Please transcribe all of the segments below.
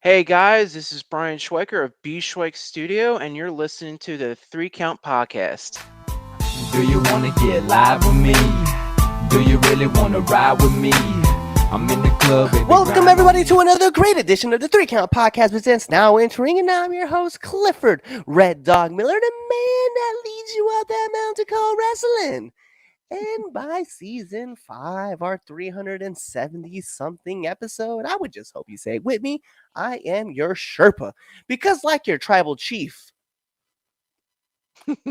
Hey guys, this is Brian Schweiker of B-Schweik Studio, and you're listening to the Three Count Podcast. Do you wanna get live with me? Do you really wanna ride with me? I'm in the club. Welcome everybody to another great edition of the Three Count Podcast presents Now Entering, and I'm your host Clifford Red Dog Miller, the man that leads you up that mountain called wrestling. And by season 5, our 370 something episode, I would just hope you say it with me. I am your Sherpa, because like your tribal chief,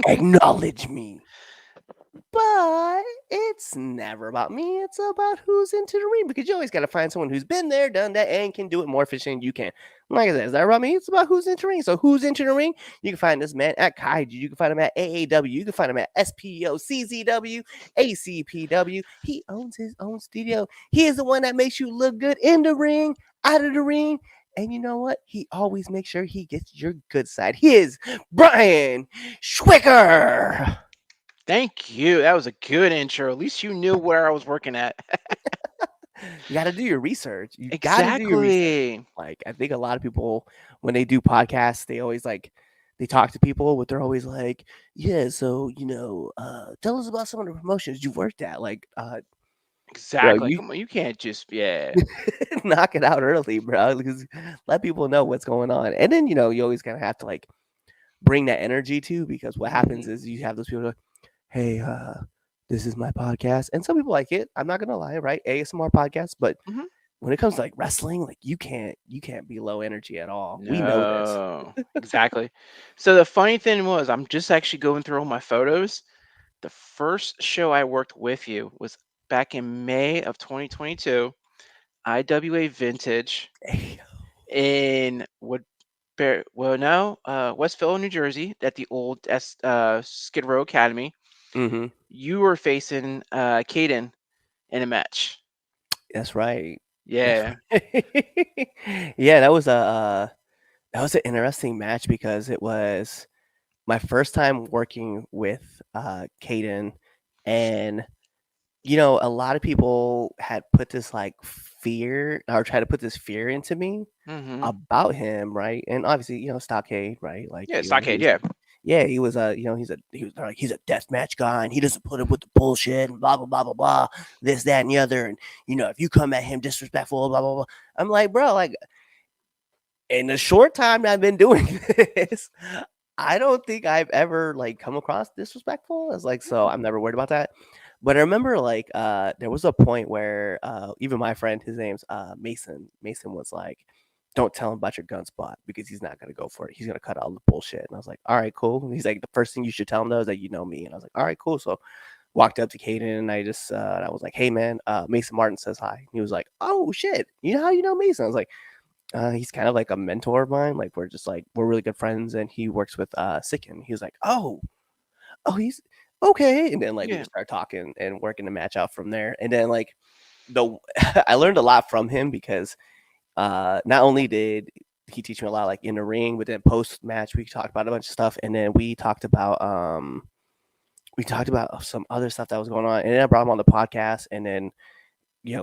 acknowledge me. But it's never about me. It's about who's into the ring, because you always got to find someone who's been there, done that, and can do it more efficient than you can. Like I said, is that about me? It's about who's into the ring. So who's into the ring? You can find this man at Kaiju. You can find him at AAW. You can find him at SPO, CZW, ACPW. He owns his own studio. He is the one that makes you look good in the ring, out of the ring. And you know what? He always makes sure he gets your good side. He is Brian Schwicker. Thank you. That was a good intro. At least you knew where I was working at. You got to do your research. You got to do your research. Exactly. Like, I think a lot of people, when they do podcasts, they always they talk to people, but they're always like, yeah, so, tell us about some of the promotions you worked at. Like, Exactly. you Come on, you can't just knock it out early, bro, because let people know what's going on. And then, you always kind of have to bring that energy too, because what happens is you have those people like, hey, this is my podcast. And some people like it. I'm not gonna lie, right? ASMR podcast, but Mhm. when it comes to wrestling, you can't be low energy at all. We know this. No. Exactly. So the funny thing was, I'm just actually going through all my photos. The first show I worked with you was back in May of 2022, IWA Vintage in Westville, New Jersey, at the old Skid Row Academy. Mm-hmm. You were facing Caden in a match. That's right. That's Yeah. right. Yeah, that was an interesting match because it was my first time working with Caden, and a lot of people had put this fear, or try to put this fear into me Mm-hmm. about him, right? And obviously, Stockade, right? Yeah, Stockade. Yeah. He was he's a deathmatch guy, and he doesn't put up with the bullshit and blah blah blah blah blah, this that and the other, and if you come at him disrespectful, blah blah blah. I'm like, bro, in the short time I've been doing this, I don't think I've ever come across disrespectful. It's so I'm never worried about that. But I remember there was a point where even my friend, his name's Mason. Mason was like, don't tell him about your gun spot, because he's not gonna go for it. He's gonna cut out the bullshit. And I was like, all right, cool. And he's like, the first thing you should tell him though is that you know me. And I was like, all right, cool. So walked up to Caden, and I was like, hey man, Mason Martin says hi. And he was like, oh shit, you know how you know Mason? I was like, he's kind of like a mentor of mine. We're really good friends, and he works with Sicken. He was like, he's okay. And then we Yeah. just started talking and working the match out from there. And then the I learned a lot from him, because not only did he teach me a lot in the ring, but then post match we talked about a bunch of stuff, and then we talked about some other stuff that was going on, and then I brought him on the podcast, and then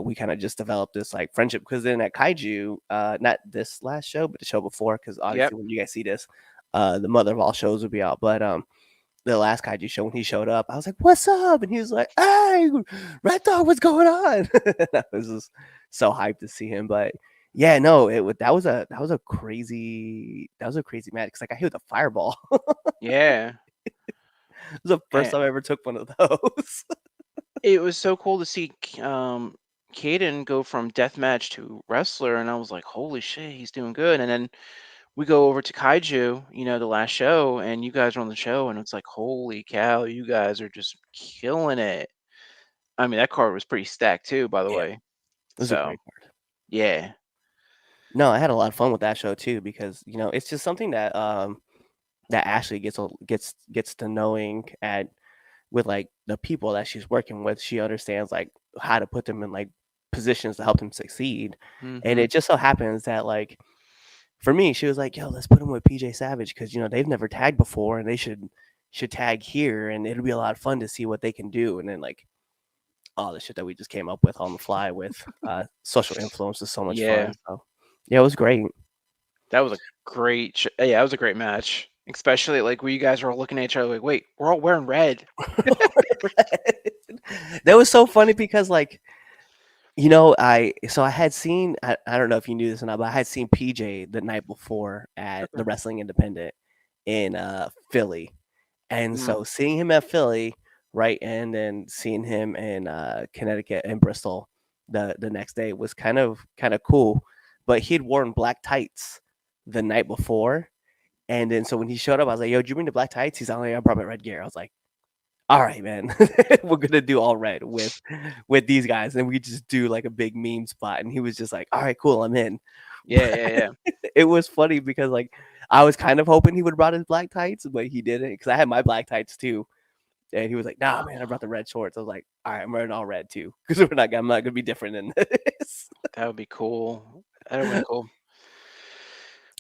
we kind of just developed this friendship, because then at Kaiju, not this last show, but the show before, because obviously Yep. when you guys see this, the mother of all shows will be out. But the last Kaiju show, when he showed up, I was like, "What's up?" And he was like, "Hey, Red Dog, what's going on?" I was just so hyped to see him. But yeah, no, that was a crazy match, because I hit with a fireball. Yeah. It was the first And time I ever took one of those. it was so cool to see Caden go from deathmatch to wrestler, and I was like, holy shit, he's doing good. And then we go over to Kaiju, the last show, and you guys are on the show, and it's like, holy cow, you guys are just killing it. I mean, that card was pretty stacked too, by the Yeah, way. it was a So, great card. yeah. No, I had a lot of fun with that show too, because it's just something that that Ashley gets to knowing with the people that she's working with. She understands how to put them in positions to help them succeed. And Hmm. it just so happens that for me, she was like, yo, let's put them with PJ Savage, because they've never tagged before, and they should tag here, and it'll be a lot of fun to see what they can do. And then all the shit that we just came up with on the fly with social influence is so much Yeah. fun. So yeah, it was great. That was a yeah, that was a great match. Especially like where you guys were all looking at each other like, wait, we're all wearing red. That was so funny because like I had seen I don't know if you knew this or not, but I had seen PJ the night before at the Okay. Wrestling Independent in Philly. And Mm, so seeing him at Philly, right, and then seeing him in Connecticut and Bristol the next day was kind of cool. But he'd worn black tights the night before, and then so when he showed up, I was like, "Yo, did you bring the black tights?" He's like, "Oh yeah, I brought my red gear." I was like, "All right, man, we're gonna do all red with these guys, and we just do like a big meme spot." And he was just like, "All right, cool, I'm in." yeah, yeah, yeah. It was funny because like I was kind of hoping he would have brought his black tights, but he didn't because I had my black tights too. And he was like, "Nah, man, I brought the red shorts." I was like, "All right, I'm wearing all red too because I'm not gonna be different in this." That would be cool. That would have been cool.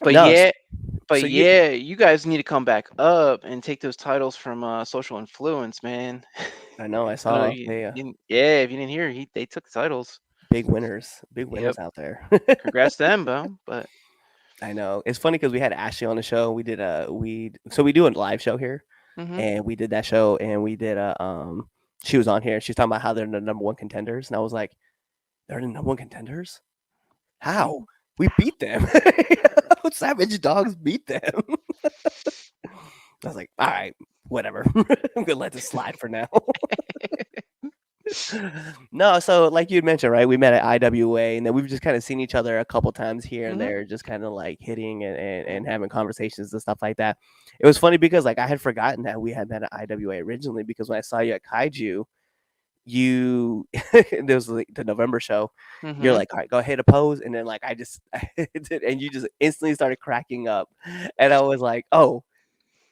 But No, yeah, so you, you guys need to come back up and take those titles from Social Influence, man. I know I I don't know saw yeah, if you didn't hear, they took the titles. big Yep. winners out there. Congrats to them, bro. But I know it's funny because we had Ashley on the show. We did we do a live show here, hmm and we did that show, and we did she was on here. She was talking about how they're the number one contenders, and I was like, "They're the number one contenders? How? We beat them. Savage Dogs beat them." I was like, all right, whatever. I'm gonna let this slide for now. No, so like you mentioned, right? We met at IWA, and then we've just kind of seen each other a couple times here and hmm there, just kind of like hitting and having conversations and stuff like that. It was funny because like I had forgotten that we had met at IWA originally because when I saw you at Kaiju, you there was like the November show. You're hmm like, all right, go hit a pose, and then like I just and you just instantly started cracking up, and I was like, oh,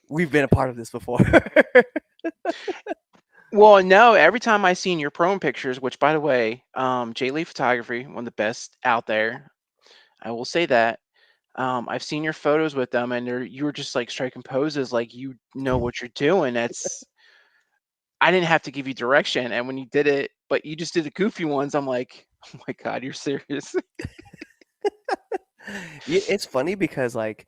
we've been a part of this before. Well, no, every time I seen your promo pictures, which by the way, J Lee Photography, one of the best out there. I will say that. I've seen your photos with them, and you were just like striking poses, like you know what you're doing. I didn't have to give you direction, and when you did it, but you just did the goofy ones. I'm like, oh my god, you're serious? It's funny because like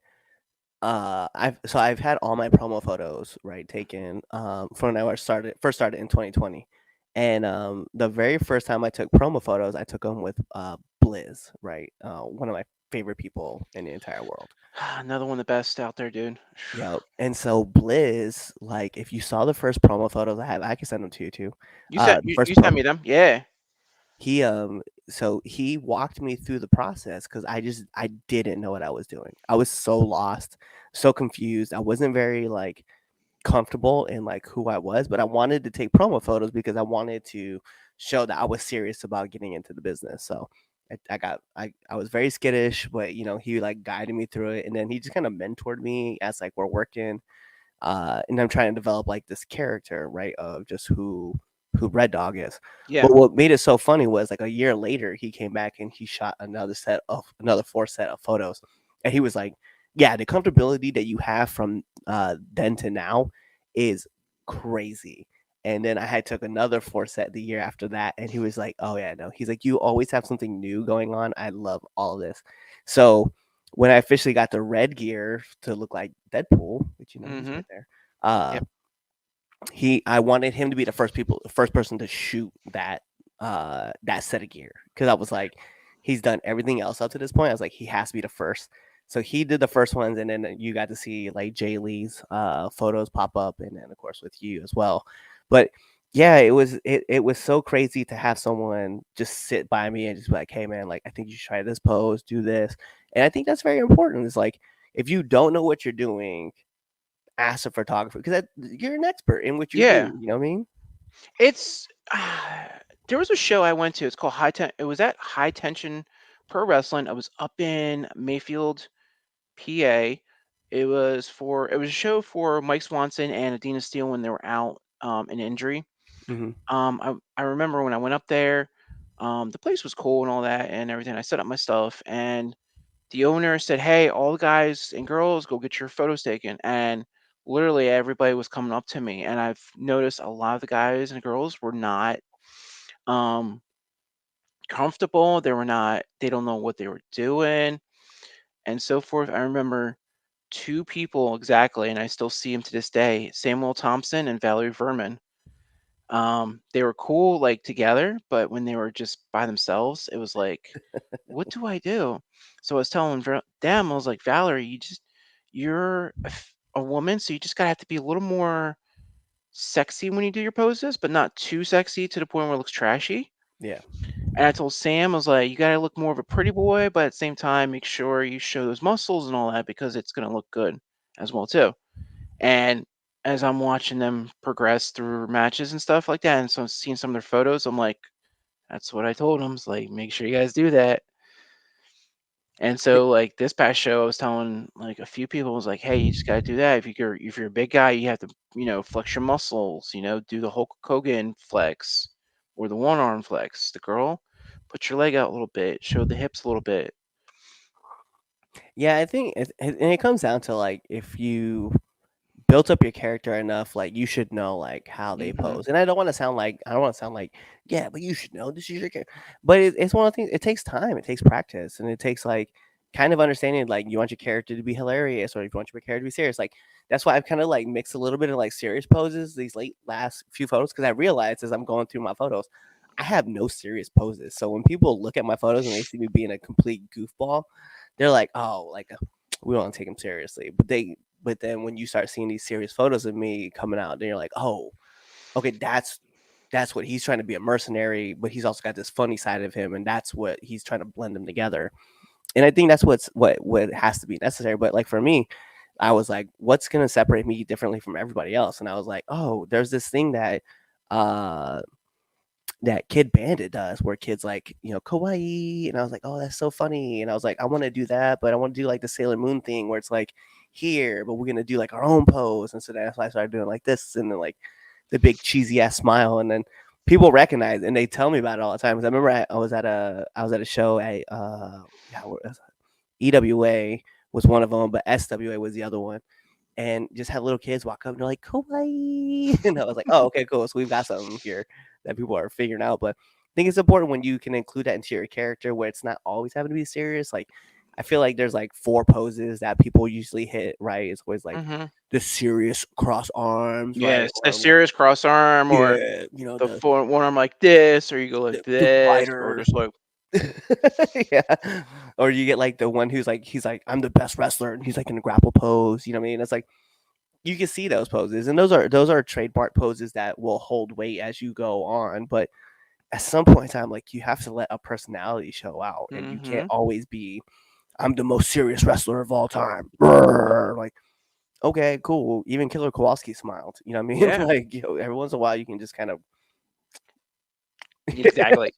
I've had all my promo photos right taken from when I first started in 2020, and the very first time I took promo photos I took them with Blizz, right, one of my favorite people in the entire world. Another one of the best out there, dude. Yep. And so Blizz, like if you saw the first promo photos I have, I can send them to you too. The first You sent promo me them, yeah. he so he walked me through the process because I didn't know what I was doing. I was so lost, so confused. I wasn't very like comfortable in like who I was, but I wanted to take promo photos because I wanted to show that I was serious about getting into the business. So I was very skittish, but he like guided me through it, and then he just kind of mentored me as like we're working, and I'm trying to develop like this character, right, of just who Red Dog is. Yeah. But what made it so funny was like a year later, he came back and he shot another four set of photos, and he was like, "Yeah, the comfortability that you have from then to now is crazy." And then I had took another four set the year after that, and he was like, "Oh yeah, no." He's like, "You always have something new going on. I love all of this." So when I officially got the red gear to look like Deadpool, which he's Mhm. right there, uh, Yep. I wanted him to be the first person to shoot that set of gear because I was like, he's done everything else up to this point. I was like, he has to be the first. So he did the first ones, and then you got to see like Jay Lee's photos pop up, and then of course with you as well. But yeah, it was so crazy to have someone just sit by me and just be like, hey man, like I think you should try this pose, do this, and I think that's very important. It's like if you don't know what you're doing, ask a photographer because you're an expert in what you Yeah. do. You know what I mean? It's there was a show I went to. It's called It was at High Tension Pro Wrestling. I was up in Mayfield, PA. It was a show for Mike Swanson and Adina Steele when they were out in injury. Hmm. I remember when I went up there, the place was cool and all that and everything. I set up my stuff and the owner said, "Hey, all the guys and girls, go get your photos taken." And literally everybody was coming up to me, and I've noticed a lot of the guys and girls were not um, comfortable. They were not. They don't know what they were doing. and so forth. I remember two people exactly, and I still see them to this day: Samuel Thompson and Valerie Verman. They were cool like together, but when they were just by themselves, it was like, what do I do? So I was telling them, I was like, Valerie, you're a woman, so you just gotta have to be a little more sexy when you do your poses, but not too sexy to the point where it looks trashy. Yeah. And I told Sam, I was like, you gotta look more of a pretty boy, but at the same time, make sure you show those muscles and all that because it's gonna look good as well too. And as I'm watching them progress through matches and stuff like that, and so seeing some of their photos, I'm like, that's what I told them. It's like, make sure you guys do that. And so, like this past show, I was telling like a few people, I was like, hey, you just gotta do that. If you're a big guy, you have to flex your muscles. Do the Hulk Hogan flex or the one arm flex. The girl, put your leg out a little bit, show the hips a little bit. Yeah, I think and it comes down to like if you built up your character enough, like you should know like how they Hmm. pose. And I don't want to sound like yeah, but you should know this is your character. But it's one of the things. It takes time. It takes practice, and it takes like kind of understanding like you want your character to be hilarious or if you want your character to be serious. Like that's why I've kind of like mixed a little bit of like serious poses these late last few photos because I realized as I'm going through my photos. I have no serious poses. So when people look at my photos and they see me being a complete goofball, they're like, "Oh, like we don't take him seriously." But then when you start seeing these serious photos of me coming out, then you're like, oh, okay, that's what he's trying to be a mercenary, but he's also got this funny side of him, and that's what he's trying to blend them together. And I think that's what has to be necessary. But like for me, I was like, what's gonna separate me differently from everybody else? And I was like, oh, there's this thing uh that Kid Bandit does, where kids like, kawaii, and I was like, oh, that's so funny, and I was like, I want to do that, but I want to do like the Sailor Moon thing, where it's like here, but we're gonna do like our own pose, and so that's why I started doing like this, and then like the big cheesy ass smile, and then people recognize and they tell me about it all the time. Because I remember I was at a show at yeah, EWA was one of them, but SWA was the other one, and just had little kids walk up and they're like kawaii, and I was like, oh, okay, cool. So we've got something here that people are figuring out. But I think it's important when you can include that into your character, where it's not always having to be serious. Like I feel like there's like four poses that people usually hit. Right? It's always like Hmm. the serious cross arms, right? Yes, the Or like serious cross arm, or yeah, the one arm like this, or you go like the this, or fighter. just like Yeah. Or you get like the one who's like he's like I'm the best wrestler and he's like in a grapple pose, you know what I mean? It's like you can see those poses and those are trademark poses that will hold weight as you go on, but at some point in time like you have to let a personality show out and you can't hmm. always be I'm the most serious wrestler of all time. Brrr. Like okay, cool. Even Killer Kowalski smiled. You know what I mean? Yeah, Like every once in a while you can just kind of exactly.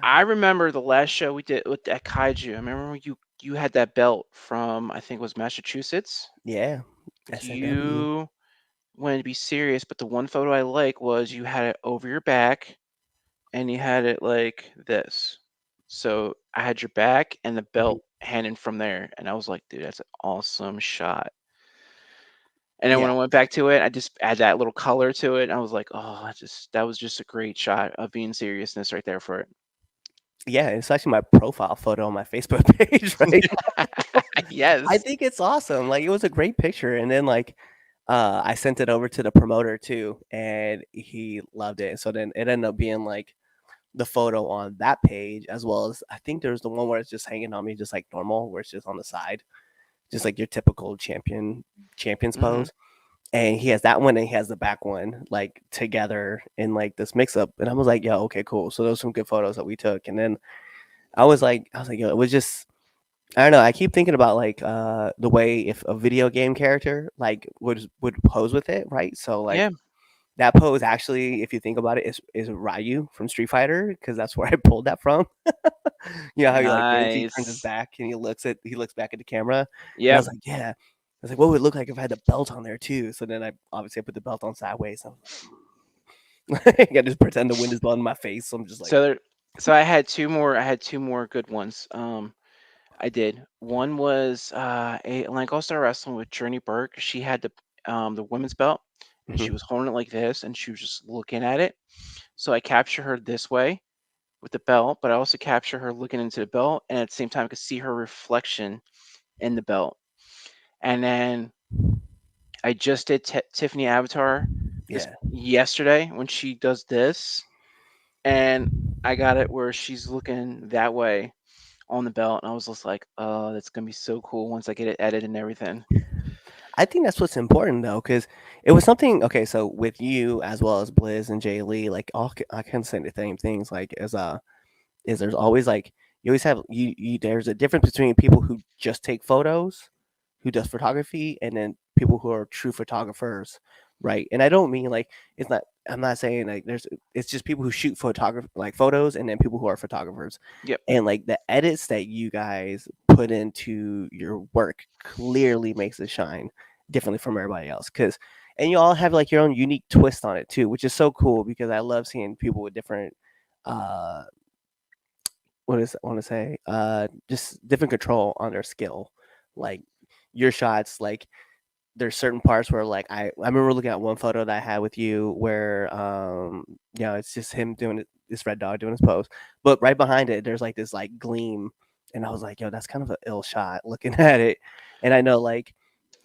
I remember the last show we did with at Kaiju. I remember when you had that belt from, I think it was Massachusetts. yeah. SNW. You wanted to be serious, but the one photo I like was you had it over your back and you had it like this. So I had your back and the Mhm. belt hanging from there, and I was like, dude, that's an awesome shot. And then when Yeah. I went back to it, I just add that little color to it. And I was like, oh, that was just a great shot of being seriousness right there for it. Yeah, it's actually my profile photo on my Facebook page right now. I Yes. think it's awesome. Like it was a great picture, and then like I sent it over to the promoter too, and he loved it. So then it ended up being like the photo on that page as well as I think there's the one where it's just hanging on me, just like normal, where it's just on the side, just like your typical champions Hmm. pose. And he has that one and he has the back one like together in like this mix up. And I was like, yeah, okay, cool. So those are some good photos that we took. And then I was like, yo, it was just I don't know. I keep thinking about like the way if a video game character like would pose with it, right? So like Yeah. that pose actually, if you think about it, is Ryu from Street Fighter because that's where I pulled that from. You know how he turns his Nice. back and he looks back at the camera, and I Yep. was like, yeah. I was like, what would it look like if I had the belt on there too? So then I put the belt on sideways. I was like, I just pretend the wind is blowing in my face. So I'm just like, So there, so I had two more. I had two more good ones. I did. One was a like All Star Wrestling with Journey Burke. She had the women's belt, and mhm. she was holding it like this, and she was just looking at it. So I captured her this way, with the belt, but I also capture her looking into the belt, and at the same time, I could see her reflection in the belt. And then I just did Tiffany Avatar this Yeah. yesterday when she does this, and I got it where she's looking that way on the belt, and I was just like, "Oh, that's gonna be so cool once I get it edited and everything." I think that's what's important though, because it was something. Okay, so with you as well as Blizz and Jay Lee, like all I can say the same things. Like as is there's always like you always have you there's a difference between people who just take photos, who does photography, and then people who are true photographers, right? And I don't mean like it's not. I'm not saying like there's. It's just people who shoot photograph like photos, and then people who are photographers, Yep. and like the edits that you guys put into your work clearly makes it shine differently from everybody else. Because and you all have like your own unique twist on it too, which is so cool because I love seeing people with different uh what is I want to say just different control on their skill, like your shots, like there's certain parts where like I remember looking at one photo that I had with you where it's just him doing it, this red dog doing his pose, but right behind it there's like this like gleam, and I was like, yo, that's kind of an ill shot looking at it. And I know like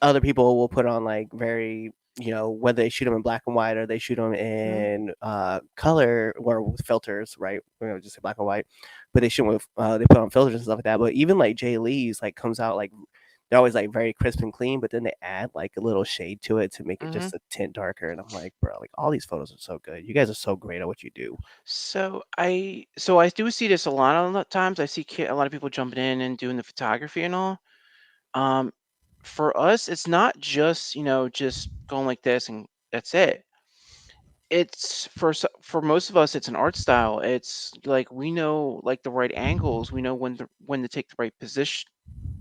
other people will put on like very, whether they shoot them in black and white or they shoot them Mhm. in color or with filters, right? Just say black and white, but they shoot with they put on filters and stuff like that. But even like Jay Lee's like comes out like they're always like very crisp and clean, but then they add like a little shade to it to make it Mhm. just a tint darker. And I'm like, bro, like all these photos are so good. You guys are so great at what you do. So I do see this a lot of the times. I see a lot of people jumping in and doing the photography and all. Um, for us, it's not just just going like this and that's it. It's for most of us, it's an art style. It's like we know like the right angles. We know when to take the right position,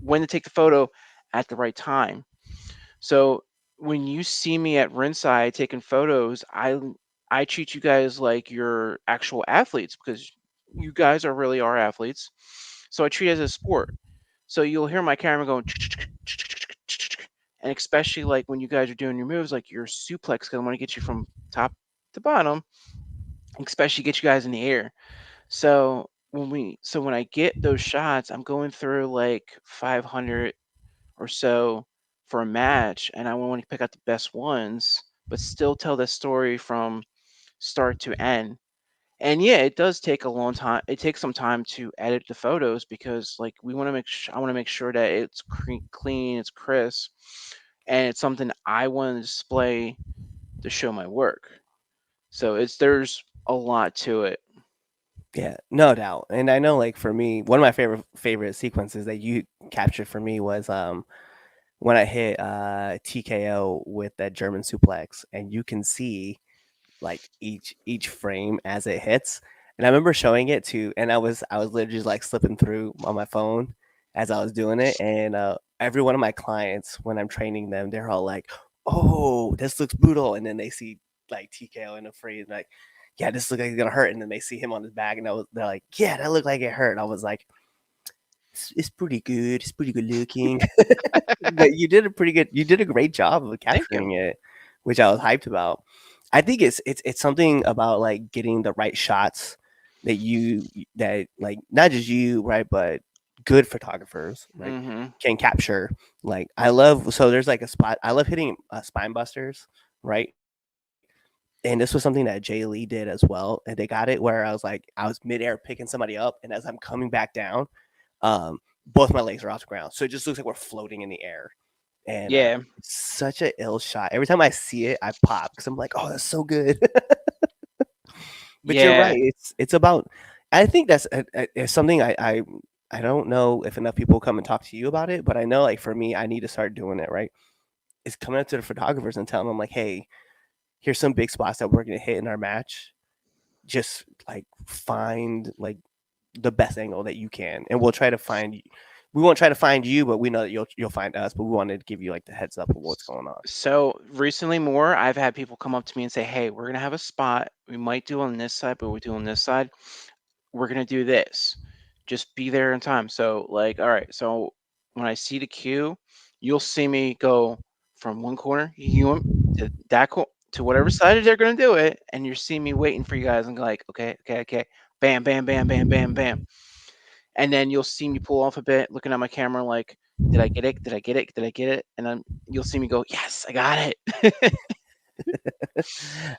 when to take the photo at the right time. So when you see me at ringside taking photos, I treat you guys like you're actual athletes because you guys are really are athletes. So I treat it as a sport. So you'll hear my camera going, and especially like when you guys are doing your moves, like your suplex, because I want to get you from top to bottom, especially get you guys in the air. So when I get those shots, I'm going through like 500 or so for a match, and I want to pick out the best ones, but still tell the story from start to end. And yeah, it does take a long time. It takes some time to edit the photos because like we want to I want to make sure that it's clean, it's crisp, and it's something I want to display to show my work. So there's a lot to it. Yeah, no doubt. And I know like for me, one of my favorite sequences that you captured for me was when I hit TKO with that German suplex, and you can see like each frame as it hits. And I remember showing it to, and I was literally just like slipping through on my phone as I was doing it, and every one of my clients when I'm training them, they're all like, "Oh, this looks brutal," and then they see like TKO in the freeze, like, "Yeah, this looks like it's gonna hurt," and then they see him on his back, and they're like, "Yeah, that looked like it hurt." And I was like, it's pretty good. It's pretty good looking." But you did a great job of Thank you. capturing it, which I was hyped about. I think it's something about like getting the right shots that like not just you, right, but good photographers, right, Hmm. can capture. Like I love so there's like a spot I love hitting spine busters, right? And this was something that Jay Lee did as well, and they got it where I was midair picking somebody up, and as I'm coming back down, both my legs are off the ground, so it just looks like we're floating in the air. And Yeah, it's such a ill shot. Every time I see it, I pop because I'm like, "Oh, that's so good." But you're right. yeah. It's about. I think that's it's something I don't know if enough people come and talk to you about it, but I know like for me, I need to start doing it. Right, is coming up to the photographers and telling them like, "Hey, here's some big spots that we're gonna hit in our match. Just like find like the best angle that you can, and we'll try to find. We won't try to find you, but we know that you'll find us. But we wanted to give you like the heads up of what's going on." So recently, more I've had people come up to me and say, "Hey, we're gonna have a spot. We might do on this side, but we do on this side. We're gonna do this. Just be there in time." So like, all right. So when I see the queue, you'll see me go from one corner, to that to whatever side they're gonna do it, and you're seeing me waiting for you guys. And like, okay, okay, okay. bam, bam, bam, bam, bam, bam. And then you'll see me pull off a bit, looking at my camera like, did I get it? Did I get it? Did I get it? And then you'll see me go, yes, I got it.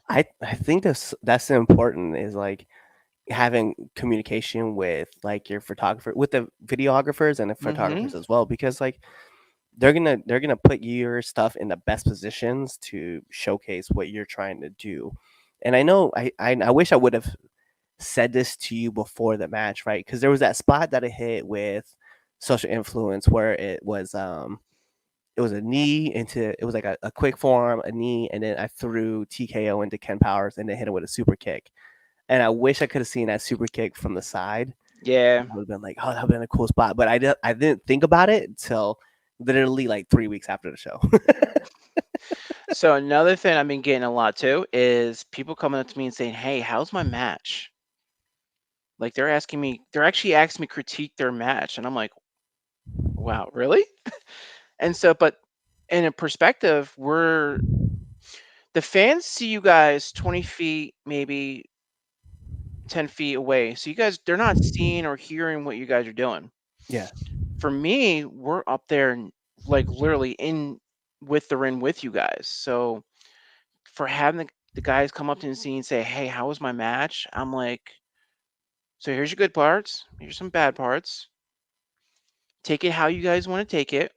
I think that's important is like having communication with like your photographer with the videographers and the Hmm. photographers as well because like they're gonna put your stuff in the best positions to showcase what you're trying to do. And I know I wish I would have said this to you before the match, right? Because there was that spot that I hit with social influence where it was a knee into it was like a quick forearm, a knee, and then I threw TKO into Ken Powers and then hit him with a super kick. And I wish I could have seen that super kick from the side. Yeah. I would have been like, oh, that would have been a cool spot. But I didn't think about it until literally like 3 weeks after the show. So another thing I've been getting a lot too is people coming up to me and saying, "Hey, how's my match?" Like they're actually asking me critique their match, and I'm like, "Wow, really?" And so, but in a perspective, the fans see you guys 20 feet, maybe 10 feet away. So you guys, they're not seeing or hearing what you guys are doing. Yeah. For me, we're up there and like literally in with the ring with you guys. So for having the guys come up to me and say, "Hey, how was my match?" I'm like, "So here's your good parts. Here's some bad parts. Take it how you guys want to take it.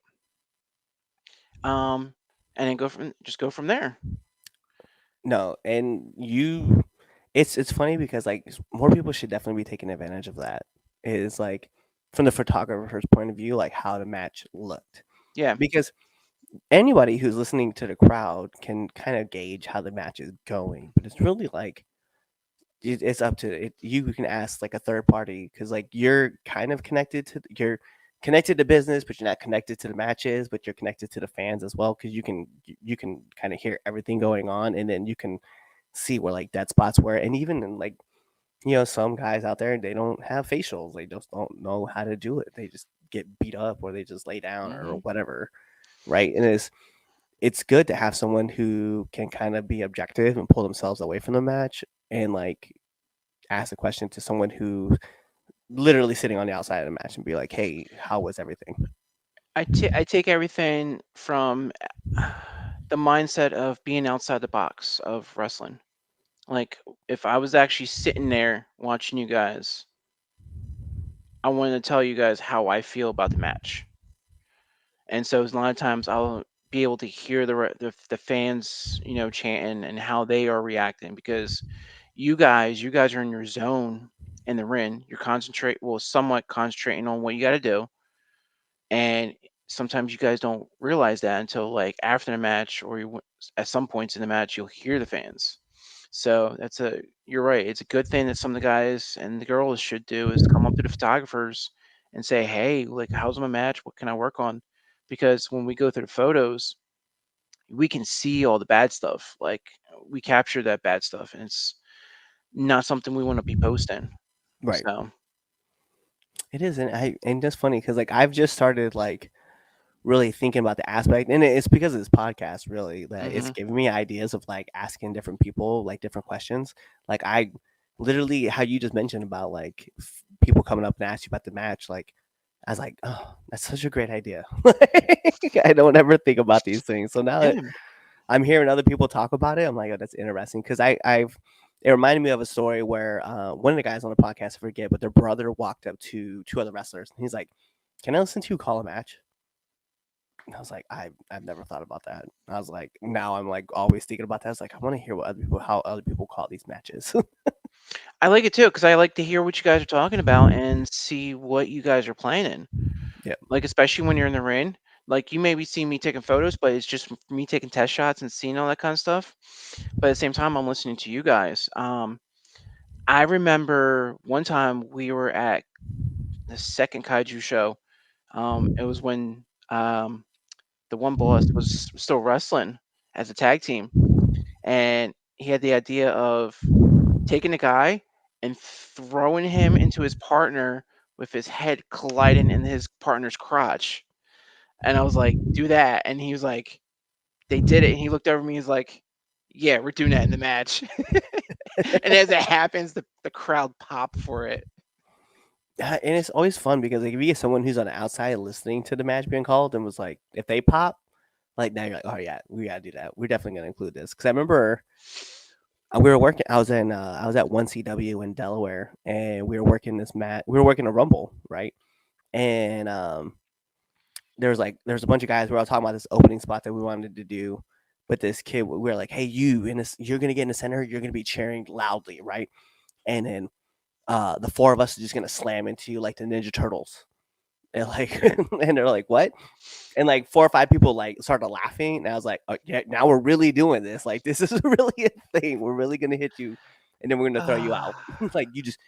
Um, and then go from there." No, and you it's funny because like more people should definitely be taking advantage of that. Is like from the photographer's point of view, like how the match looked. Yeah. Because anybody who's listening to the crowd can kind of gauge how the match is going, but it's really like it's up to it. You can ask like a third party because like you're kind of you're connected to business, but you're not connected to the matches, but you're connected to the fans as well because you can kind of hear everything going on, and then you can see where like dead spots were, and even in like some guys out there they don't have facials, they just don't know how to do it, they just get beat up or they just lay down or Hmm. whatever, right? And it's good to have someone who can kind of be objective and pull themselves away from the match and like ask a question to someone who literally sitting on the outside of the match and be like, "Hey, how was everything?" I take everything from the mindset of being outside the box of wrestling. Like if I was actually sitting there watching you guys, I wanted to tell you guys how I feel about the match. And so a lot of times I'll be able to hear the fans, chanting and how they are reacting because you guys are in your zone in the ring. You're somewhat concentrating on what you got to do, and sometimes you guys don't realize that until like after the match or at some points in the match you'll hear the fans. So you're right. It's a good thing that some of the guys and the girls should do is come up to the photographers and say, "Hey, like, how's my match? What can I work on?" Because when we go through the photos, we can see all the bad stuff. Like, we capture that bad stuff, and it's not something we want to be posting. Right. So, It is, and that's funny because like I've just started like really thinking about the aspect, and it's because of this podcast really that it's hmm. giving me ideas of like asking different people like different questions. Like I literally how you just mentioned about like people coming up and ask you about the match, like I was like, oh, that's such a great idea. Like, I don't ever think about these things. So now that Yeah. I'm hearing other people talk about it, I'm like, oh, that's interesting because I've it reminded me of a story where one of the guys on the podcast, I forget, but their brother walked up to two other wrestlers and he's like, "Can I listen to you call a match?" And I was like, I've never thought about that. I was like, now I'm like always thinking about that. I was like, I want to hear how other people call these matches. I like it too because I like to hear what you guys are talking about and see what you guys are planning. Yeah, Like, especially when you're in the rain. Like, you maybe see me taking photos, but it's just me taking test shots and seeing all that kind of stuff. But at the same time, I'm listening to you guys. I remember one time we were at the second kaiju show. It was when the one boss was still wrestling as a tag team, and he had the idea of taking a guy and throwing him into his partner with his head colliding in his partner's crotch. And I was like, "Do that." And he was like, "They did it." And he looked over at me, he's like, "Yeah, we're doing that in the match." And as it happens, the crowd pop for it. And it's always fun because like if you get someone who's on the outside listening to the match being called and was like, if they pop, like now you're like, oh yeah, we gotta do that. We're definitely gonna include this because I remember we were working. I was at one CW in Delaware, and we were working this match. We were working a Rumble, right? And there was a bunch of guys. We were all talking about this opening spot that we wanted to do. But this kid, we were like, hey, you're gonna get in the center. You're gonna be cheering loudly, right? And then the four of us are just gonna slam into you like the Ninja Turtles. And like, and they're like, what? And like four or five people like started laughing, and I was like, oh, yeah, now we're really doing this. Like, this is really a thing. We're really gonna hit you, and then we're gonna throw you out. Like, you just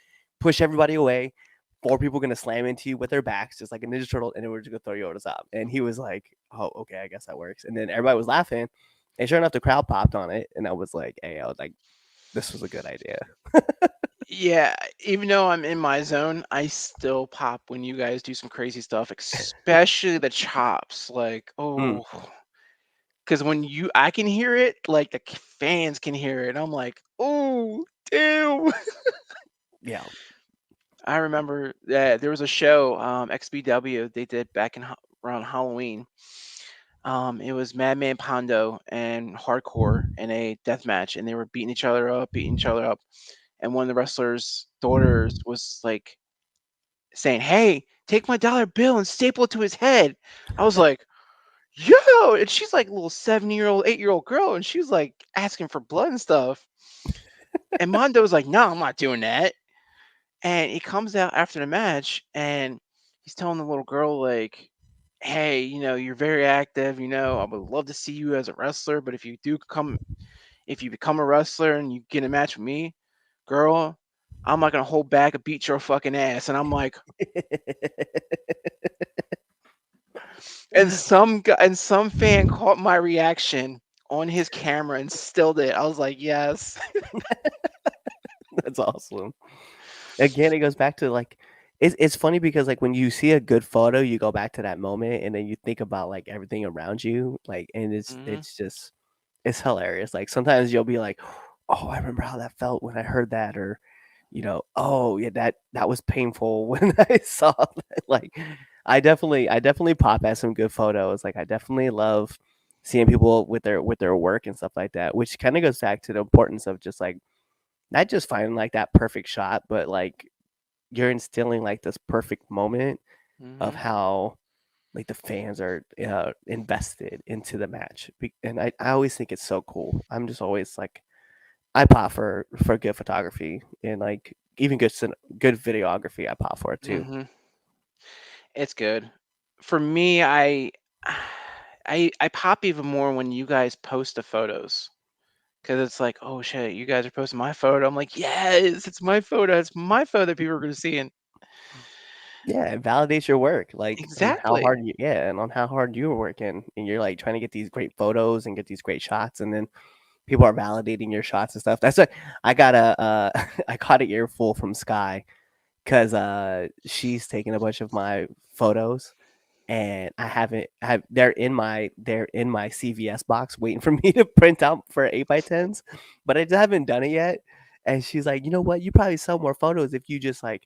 push everybody away. Four people gonna slam into you with their backs, just like a Ninja Turtle, and then we're just gonna throw you over the top. And he was like, oh, okay, I guess that works. And then everybody was laughing, and sure enough, the crowd popped on it, and I was like, hey, I was like, this was a good idea. Yeah, even though I'm in my zone, I still pop when you guys do some crazy stuff, especially the chops. Like, Mm, oh, because when I can hear it, like the fans can hear it. I'm like, oh, damn. yeah. I remember that there was a show, XBW, they did back around Halloween. It was Madman Pondo and Hardcore in a death match, and they were beating each other up. And one of the wrestlers' daughters was like saying, "Hey, take my dollar bill and staple it to his head." I was like, "Yo!" And she's like a little 7-year-old, 8-year-old girl, and she was like asking for blood and stuff. And Mondo was like, "No, I'm not doing that." And he comes out after the match, and he's telling the little girl like, "Hey, you're very active. I would love to see you as a wrestler, but if you become a wrestler and you get in a match with me, girl, I'm not gonna hold back and beat your fucking ass." And I'm like, and some fan caught my reaction on his camera and stilled it. I was like, yes. That's awesome. Again, it goes back to like it's funny because like when you see a good photo, you go back to that moment and then you think about like everything around you, like and Hmm. it's just it's hilarious. Like sometimes you'll be like, "Oh, I remember how that felt when I heard that," or "Oh yeah, that was painful when I saw that." Like I definitely pop at some good photos. Like I definitely love seeing people with their work and stuff like that, which kind of goes back to the importance of just like not just finding like that perfect shot, but like you're instilling like this perfect moment of Hmm. how like the fans are invested into the match. And I always think it's so cool. I'm just always like I pop for good photography and like even good videography. I pop for it too. Hmm. It's good. For me, I pop even more when you guys post the photos. Because it's like, oh shit, you guys are posting my photo. I'm like, yes, it's my photo. It's my photo that people are going to see. And Yeah, it validates your work, like on how exactly. hard and on how hard you were working, and you're like trying to get these great photos and get these great shots, and then people are validating your shots and stuff. That's what I got a I caught an earful from Sky because she's taken a bunch of my photos and I haven't have they're in my CVS box waiting for me to print out for 8x10s, but I just haven't done it yet. And she's like, you know what? You probably sell more photos if you just like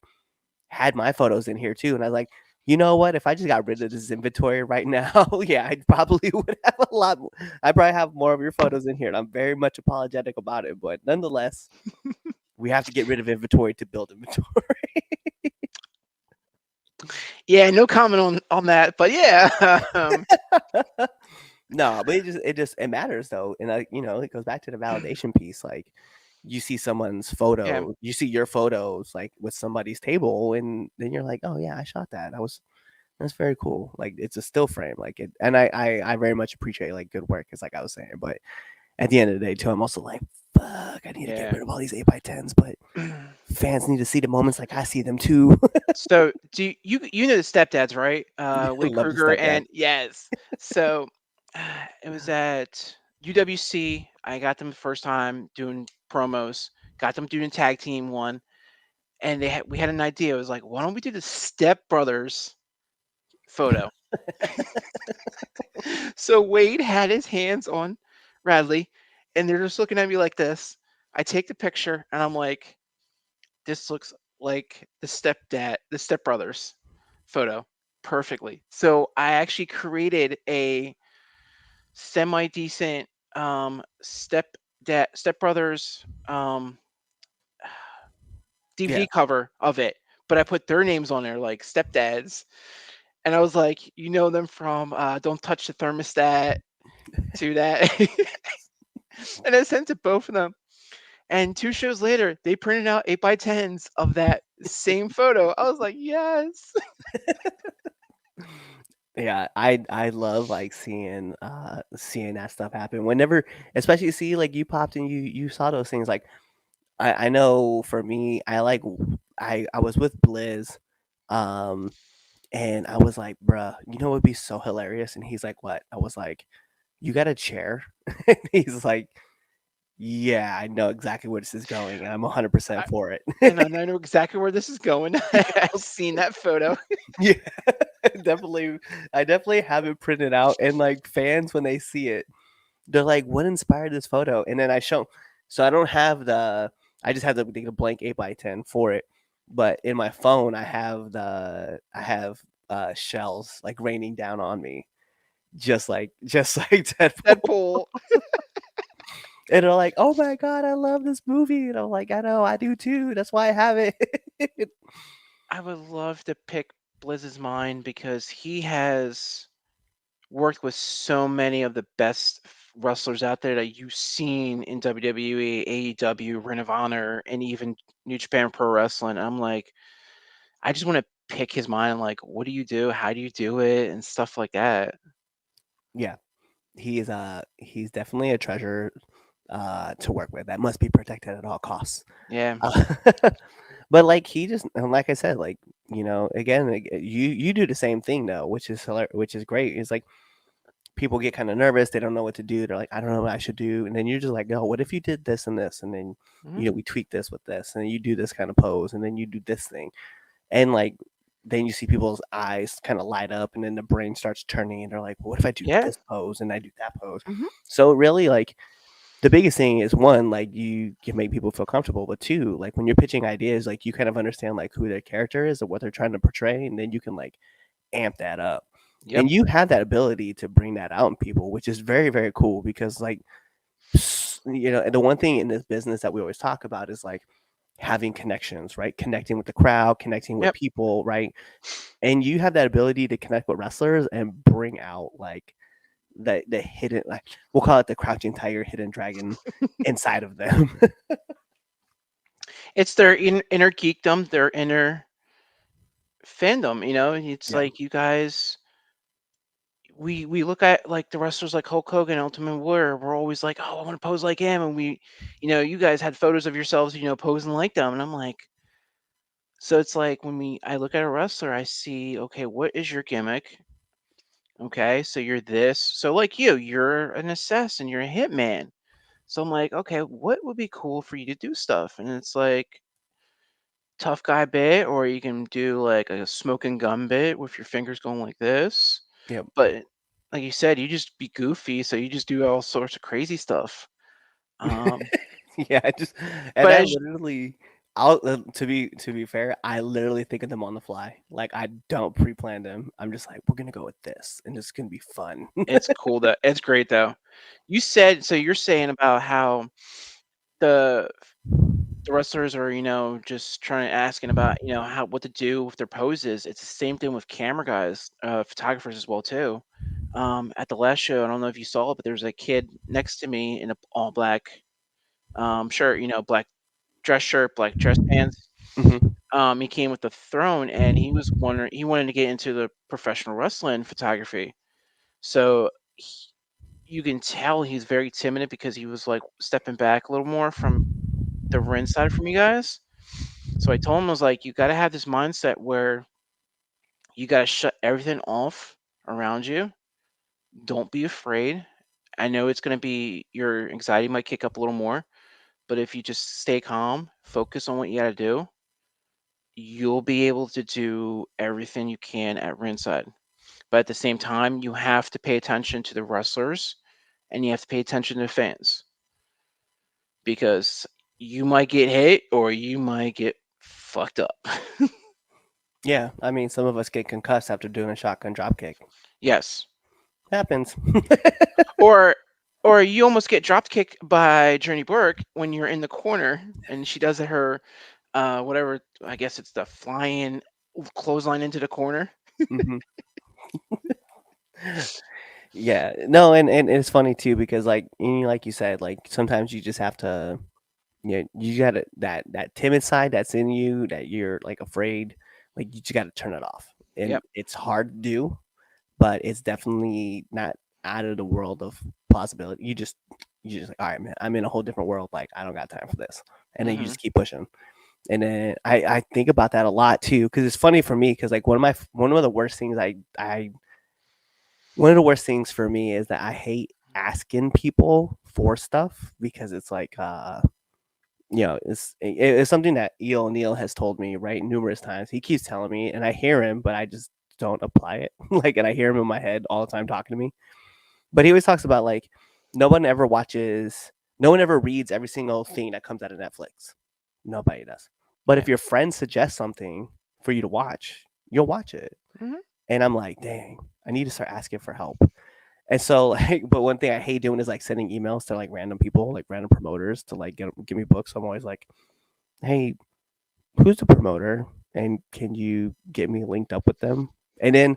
had my photos in here too. And I was like, you know what? If I just got rid of this inventory right now, yeah, I probably would have a lot. I probably have more of your photos in here, and I'm very much apologetic about it. But nonetheless, we have to get rid of inventory to build inventory. Yeah, no comment on that. But yeah. No, but it matters though, and it goes back to the validation piece. Like you see someone's Yeah. photo, you see your photos like with somebody's table, and then you're like, oh yeah, I shot that. That's very cool. Like it's a still frame, like it, and I very much appreciate like good work, is like I was saying. But at the end of the day, too, I'm also like, fuck, I need to get Yeah. rid of all these 8x10s. But fans need to see the moments like I see them too. So do you know the stepdads, right? Wade Love the Kruger stepdad. and yes. So it was at UWC. I got them the first time doing promos. Got them doing tag team one, and we had an idea. It was like, why don't we do the Step Brothers photo? So Wade had his hands on Radley, and they're just looking at me like this. I take the picture and I'm like, this looks like the stepbrothers photo perfectly. So I actually created a semi decent stepbrothers Yeah. DVD cover of it, but I put their names on there like stepdads. And I was like, you know them from Don't Touch the Thermostat to that. And I sent it both of them. And 2 shows later, they printed out 8 by 10s of that same photo. I was like, "Yes." Yeah, I love like seeing that stuff happen. Whenever, especially see like you popped and you saw those things. Like I know for me, I was with Blizz, um, and I was like, bruh, you know what would be so hilarious? And he's like, what? I was like, you got a chair? And he's like, yeah, I know exactly where this is going, and I'm I 100% for it. and I know exactly where this is going. I've seen that photo. Yeah, definitely. I definitely have it printed out, and like fans when they see it, they're like, "What inspired this photo?" And then I show. So I don't have the. I just have the blank 8 by 10 for it, but in my phone I have shells like raining down on me, just like Deadpool. Deadpool. And they're like, "Oh my god, I love this movie," and I'm like, "I know, I do too. That's why I have it." I would love to pick Blizz's mind because he has worked with so many of the best wrestlers out there that you've seen in WWE, AEW, Ring of Honor, and even New Japan Pro Wrestling. I'm like, I just want to pick his mind, like, what do you do? How do you do it? And stuff like that. Yeah, he's definitely a treasure to work with. That must be protected at all costs. Yeah. Uh, but like he just and like I said, like again, you do the same thing though, which is great. It's like people get kind of nervous, they don't know what to do. They're like, I don't know what I should do, and then you're just like, no, what if you did this and this, and then Mhm. we tweak this with this, and then you do this kind of pose, and then you do this thing, and like then you see people's eyes kind of light up, and then the brain starts turning, and they're like, what if I do Yeah. this pose and I do that pose? Mhm. So really, like the biggest thing is one, like you can make people feel comfortable, but two, like when you're pitching ideas, like you kind of understand like who their character is or what they're trying to portray, and then you can like amp that up. Yep. And you have that ability to bring that out in people, which is very, very cool because like and the one thing in this business that we always talk about is like having connections, right? Connecting with the crowd, connecting with Yep. people, right? And you have that ability to connect with wrestlers and bring out like the hidden, like we'll call it the crouching tiger, hidden dragon inside of them. It's their inner geekdom, their inner fandom, It's Yeah. like you guys we look at like the wrestlers like Hulk Hogan, Ultimate Warrior, we're always like, "Oh, I want to pose like him." And you guys had photos of yourselves, posing like them. And I'm like, so it's like when I look at a wrestler, I see, okay, what is your gimmick? Okay, so you're this. So like you're an assassin, you're a hitman. So I'm like, okay, what would be cool for you to do stuff? And it's like tough guy bit, or you can do like a smoking gun bit with your fingers going like this. Yep. But like you said, you just be goofy, so you just do all sorts of crazy stuff. Um, Yeah, I just and but I as literally I'll to be fair, I literally think of them on the fly. Like I don't pre-plan them. I'm just like, we're gonna go with this, and it's gonna be fun. it's cool that it's great though. You said so. You're saying about how the the wrestlers are, just trying asking about, how what to do with their poses. It's the same thing with camera guys, photographers as well too. At the last show, I don't know if you saw it, but there was a kid next to me in a all black shirt, black dress shirt, black dress pants. Mhm. He came with the throne, and he wanted to get into the professional wrestling photography. So you can tell he's very timid because he was like stepping back a little more from the ring side from you guys. So I told him, I was like, you got to have this mindset where you got to shut everything off around you. Don't be afraid. I know it's going to be your anxiety might kick up a little more, but if you just stay calm, focus on what you got to do, you'll be able to do everything you can at ringside. But at the same time, you have to pay attention to the wrestlers and you have to pay attention to the fans because you might get hit or you might get fucked up. Yeah, I mean, some of us get concussed after doing a shotgun drop kick. Yes. Happens. Or you almost get drop kicked by Journey Burke when you're in the corner and she does her whatever, I guess it's the flying clothesline into the corner. hmm Yeah, no, and it's funny too because like you said, like sometimes you just have to, you got to that timid side that's in you that you're like afraid, like you just got to turn it off, and Yep. it's hard to do, but it's definitely not out of the world of possibility. You just like, all right, man, I'm in a whole different world. Like I don't got time for this, and then you Mhm. just keep pushing. And then I think about that a lot too because it's funny for me because like one of the worst things I one of the worst things for me is that I hate asking people for stuff because it's like it's something that E.O. O'Neill has told me, right, numerous times. He keeps telling me and I hear him, but I just don't apply it. Like, and I hear him in my head all the time talking to me. But he always talks about like no one ever watches, no one ever reads every single thing that comes out of Netflix. Nobody does. But Yeah. if your friend suggests something for you to watch, you'll watch it. Mhm. And I'm like, dang, I need to start asking for help. And so, like, but one thing I hate doing is like sending emails to like random people, like random promoters to like give me books. So I'm always like, hey, who's the promoter? And can you get me linked up with them? And then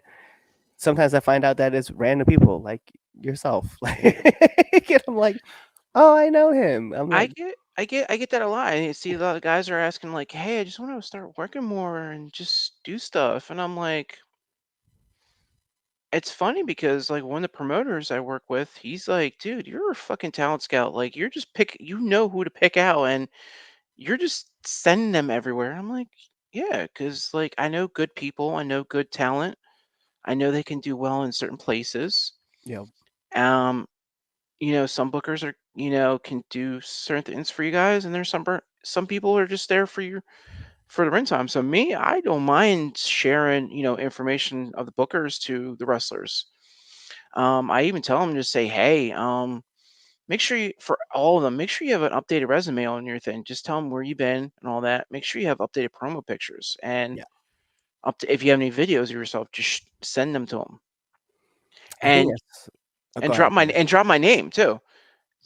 sometimes I find out that it's random people like yourself. Like, and I'm like, oh, I know him. I'm like, I get that a lot. I see a lot of guys are asking like, "Hey, I just want to start working more and just do stuff." And I'm like, it's funny because like one of the promoters I work with, he's like, "Dude, you're a fucking talent scout. Like you're just you know who to pick out and you're just sending them everywhere." I'm like, "Yeah, because like I know good people, I know good talent. I know they can do well in certain places. you know, Um, some bookers are, can do certain things for you guys, and there's some people are just there for you for the ring time. So me, I don't mind sharing, information of the bookers to the wrestlers. I even tell them to say, hey, make sure you for all of them, make sure you have an updated resume on your thing. Just tell them where you've been and all that. Make sure you have updated promo pictures and yeah. if you have any videos of yourself, just send them to them I think and that's. Oh, go ahead. drop my name too.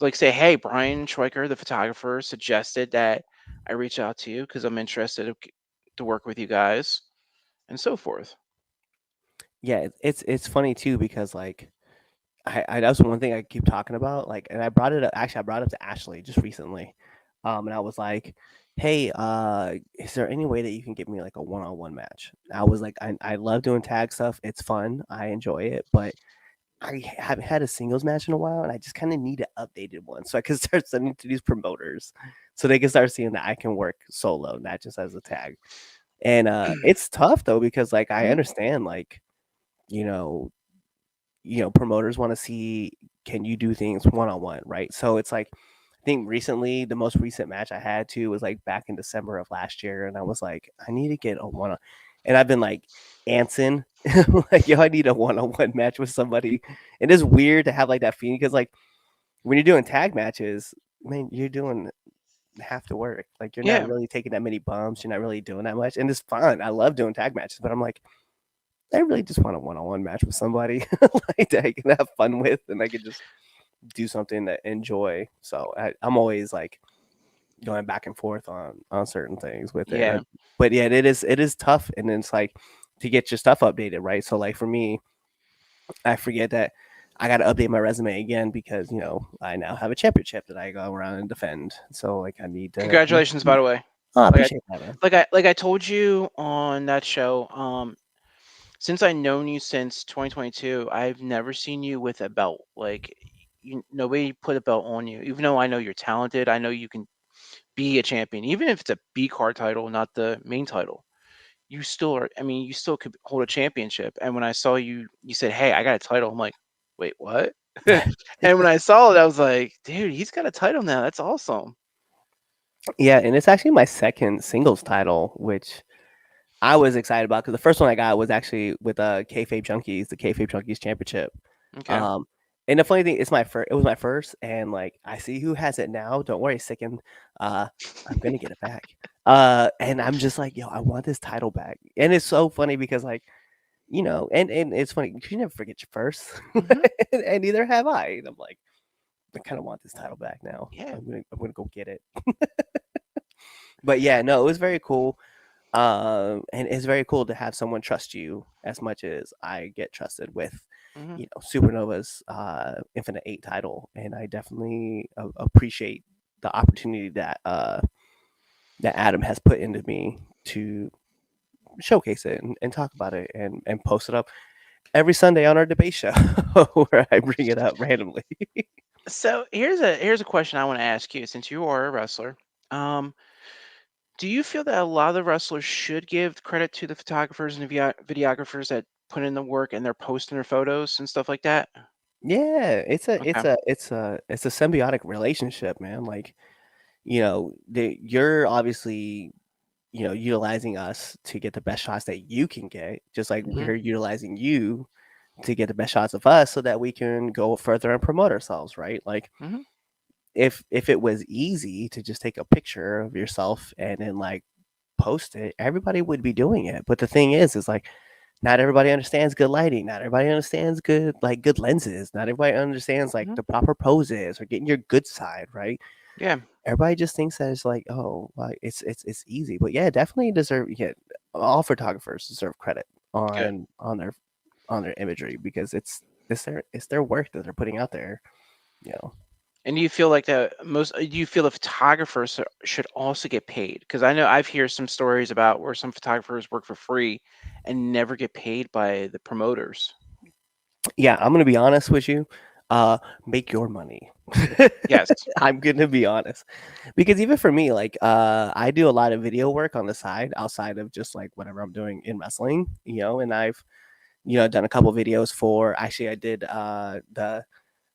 Like say, hey, Brian Schweiker, the photographer, suggested that I reach out to you because I'm interested to work with you guys and so forth. Yeah, it's funny too because like I that's one thing I keep talking about, like, and I brought it up. Actually, I brought it up to Ashley just recently, and I was like, "Hey, is there any way that you can get me like a one-on-one match?" I was like, I love doing tag stuff. It's fun. I enjoy it, but I haven't had a singles match in a while, and I just kind of need an updated one so I can start sending to these promoters so they can start seeing that I can work solo, not just as a tag. And it's tough though because like I Mhm. understand like you know promoters want to see can you do things one on one, right? So it's like I think recently the most recent match I had too was like back in December of last year, and I was like, I need to get a one on, and I've been like antsing like yo, I need a one on one match with somebody, and it's weird to have like that feeling because like when you're doing tag matches, man, you're doing half the work. Like you're not Yeah, really taking that many bumps, you're not really doing that much, and it's fun. I love doing tag matches, but I'm like I really just want a one-on-one match with somebody like that I can have fun with, and I can just do something that enjoy. So I'm always like going back and forth on certain things with it. yeah. But yeah, it is tough, and then it's like to get your stuff updated, right? So like for me, I forget that I got to update my resume again because I now have a championship that I go around and defend. So like I need to. Congratulations, by the way. Oh, I Like I appreciate that, man. like I told you on that show. Since I known you since 2022, I've never seen you with a belt. Like nobody put a belt on you. Even though I know you're talented, I know you can be a champion, even if it's a B card title, not the main title. You still are. I mean, you still could hold a championship. And when I saw you, you said, "Hey, I got a title." I'm like, "Wait, what?" And when I saw it, I was like, "Dude, he's got a title now. That's awesome." Yeah, and it's actually my second singles title, which I was excited about because the first one I got was actually with Kayfabe Junkies, the Kayfabe Junkies Championship. Okay. Um, And the funny thing, it's my first. It was my first, and like I see who has it now. Don't worry, Sickened. Uh, I'm gonna get it back. And I'm just like, yo, I want this title back. And it's so funny because like, and it's funny because you never forget your first, Hmm. and neither have I. And I'm like, I kind of want this title back now. Yeah. I'm gonna go get it. But yeah, no, it was very cool. And it's very cool to have someone trust you as much as I get trusted with, Hmm. Supernova's Infinite Eight title, and I definitely appreciate the opportunity that Adam has put into me to showcase it and talk about it and post it up every Sunday on our debate show where I bring it up randomly. So here's a question I want to ask you, since you are a wrestler. Um, do you feel that a lot of the wrestlers should give credit to the photographers and the videographers that put in the work and they're posting their photos and stuff like that? Yeah, Okay. it's a symbiotic relationship, man. Like, you're obviously, utilizing us to get the best shots that you can get, just like Hmm. we're utilizing you to get the best shots of us so that we can go further and promote ourselves, right? Like, Hmm. if it was easy to just take a picture of yourself and then like post it, everybody would be doing it. But the thing is like not everybody understands good lighting. Not everybody understands good lenses. Not everybody understands like Hmm. the proper poses or getting your good side, right? Yeah. Everybody just thinks that it's like, oh, like it's easy. But yeah, definitely deserve, yeah, all photographers deserve credit Good. on their imagery because it's their work that they're putting out there, you know. And do you feel like do you feel the photographers should also get paid? Because I know I've heard some stories about where some photographers work for free and never get paid by the promoters. Yeah, I'm gonna be honest with you. Uh, make your money. Yes. I'm gonna be honest, because even for me, like, I do a lot of video work on the side outside of just like whatever I'm doing in wrestling, and I've done a couple videos for. Actually, I did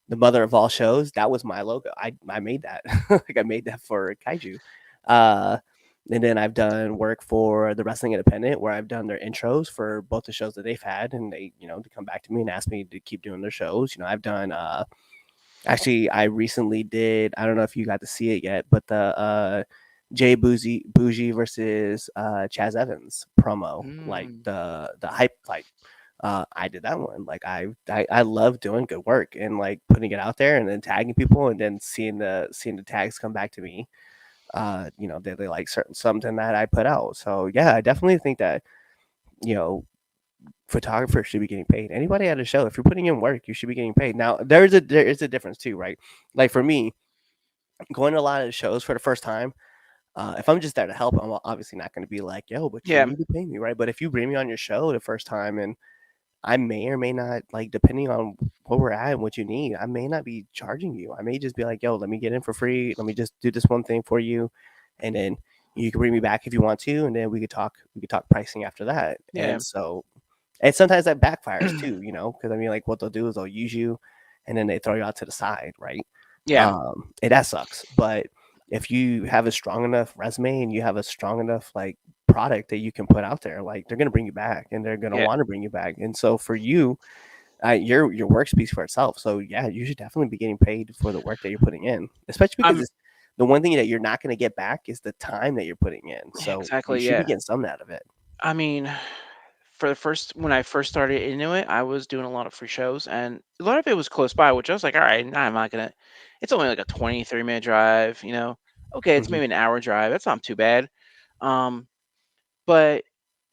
the mother of all shows. That was my logo. I made that. Like I made that for Kaiju. Uh, and then I've done work for the Wrestling Independent where I've done their intros for both the shows that they've had, and they, to come back to me and ask me to keep doing their shows. I've done actually I recently did, I don't know if you got to see it yet, but the Jay Bougie versus Chaz Evans promo, like Mm, the hype fight. I did that one. Like I love doing good work and like putting it out there and then tagging people and then seeing the tags come back to me. They like certain something that I put out. So yeah, I definitely think that you know photographers should be getting paid. Anybody at a show, if you're putting in work, you should be getting paid. Now there is a difference too, right? Like for me, going to a lot of shows for the first time. If I'm just there to help, I'm obviously not going to be like, yo, but you yeah. need to pay me, right? But if you bring me on your show the first time and I may or may not, like, depending on where we're at and what you need, I may not be charging you. I may just be like, yo, let me get in for free. Let me just do this one thing for you. And then you can bring me back if you want to. And then we could talk pricing after that. Yeah. And so, and sometimes that backfires too, because I mean, like, what they'll do is they'll use you and then they throw you out to the side, right? Yeah. And that sucks. But if you have a strong enough resume and you have a strong enough, like, product that you can put out there, like they're gonna bring you back and they're gonna Yeah. want to bring you back. And so for you, your work speaks for itself. So yeah, you should definitely be getting paid for the work that you're putting in, especially because I'm it's the one thing that you're not gonna get back is the time that you're putting in. So you exactly, should be yeah. getting something out of it. I mean, for the first when I first started into it, I was doing a lot of free shows, and a lot of it was close by, which I was like, all right, nah, I'm not gonna. It's only like a 23-minute drive, you know. Okay, it's Mhm. maybe an hour drive. That's not too bad. Um, but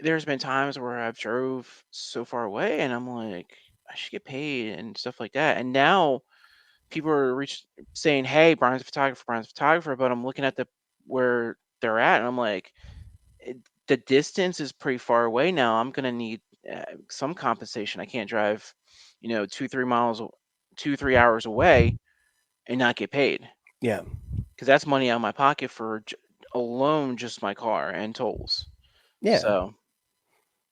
there's been times where I've drove so far away, and I'm like, I should get paid and stuff like that. And now people are saying, "Hey, Brian's a photographer, Brian's a photographer," but I'm looking at where they're at, and I'm like, the distance is pretty far away now. I'm gonna need some compensation. I can't drive, 2 3 hours away and not get paid Yeah. because that's money out of my pocket for alone just my car and tolls. Yeah. So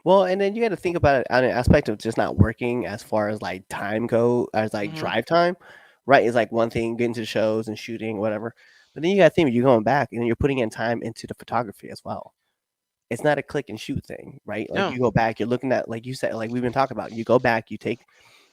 Well, and then you got to think about it on an aspect of just not working as far as like time go as like mhm, drive time, right? Is like one thing getting to shows and shooting, whatever. But then you got to think you're going back and you're putting in time into the photography as well. It's not a click and shoot thing, right? Like no, you go back, you're looking at, like you said, like we've been talking about. You go back, you take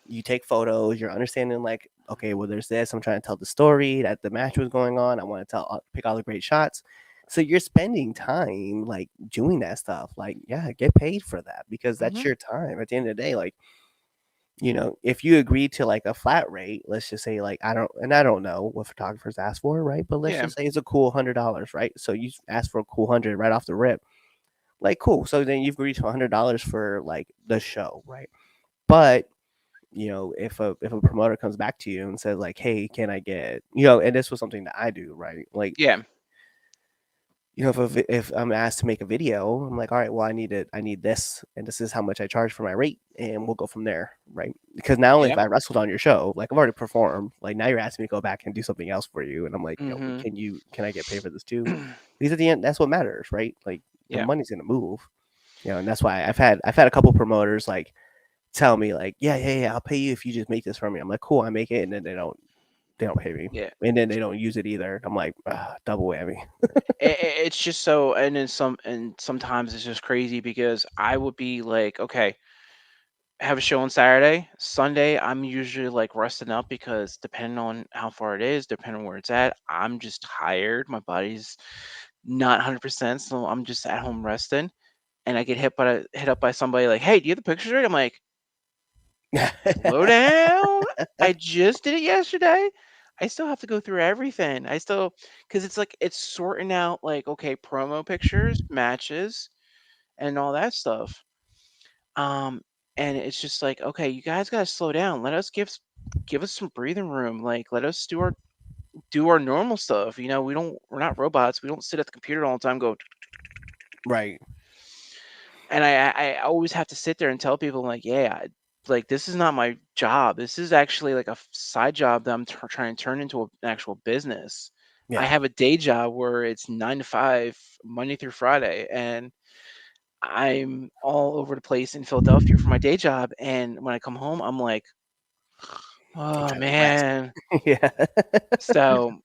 you take photos, you're understanding like, okay, well, there's this. I'm trying to tell the story that the match was going on. I want to pick all the great shots. So you're spending time like doing that stuff. Like, yeah, get paid for that because that's Mhm. your time. At the end of the day, like, if you agree to like a flat rate, let's just say like I don't know what photographers ask for, right? But let's Yeah. just say it's a cool $100, right? So you ask for a cool 100 right off the rip, like cool. So then you've agreed to $100 for like the show, right? But if a promoter comes back to you and says like, hey, can I get, and this was something that I do, right? Like, Yeah. if I'm asked to make a video, I'm like, all right, well, I need this, and this is how much I charge for my rate, and we'll go from there, right? Because now if Yeah. I wrestled on your show, like I've already performed, like now you're asking me to go back and do something else for you, and I'm like, Mhm. can I get paid for this too? Because at the end, that's what matters, right? Like the Yeah. money's gonna move, and that's why I've had a couple promoters like tell me like, yeah, I'll pay you if you just make this for me. I'm like, cool, I make it, and then they don't pay me, Yeah. and then they don't use it either. I'm like, double whammy. It's just so, and then sometimes it's just crazy because I would be like, okay, have a show on Saturday. Sunday, I'm usually like resting up because depending on how far it is, depending on where it's at, I'm just tired. My body's not 100%, so I'm just at home resting. And I get hit up by somebody like, "Hey, do you have the pictures ready?" I'm like, "Slow down. I just did it yesterday. I still have to go through everything. I still, because it's like it's sorting out like, okay, promo pictures, matches, and all that stuff. Um, and it's just like, okay, you guys gotta slow down. Let us give us some breathing room. Like, let us do our normal stuff. We're not robots. We don't sit at the computer all the time. Go, Right. and I always have to sit there and tell people like, yeah, like this is not my job. This is actually like a side job that I'm trying to turn into an actual business. I Yeah. have a day job where it's 9 to 5, Monday through Friday, and I'm all over the place in Philadelphia for my day job. And when I come home, I'm like, I'm oh trying to rest. man. Yeah. So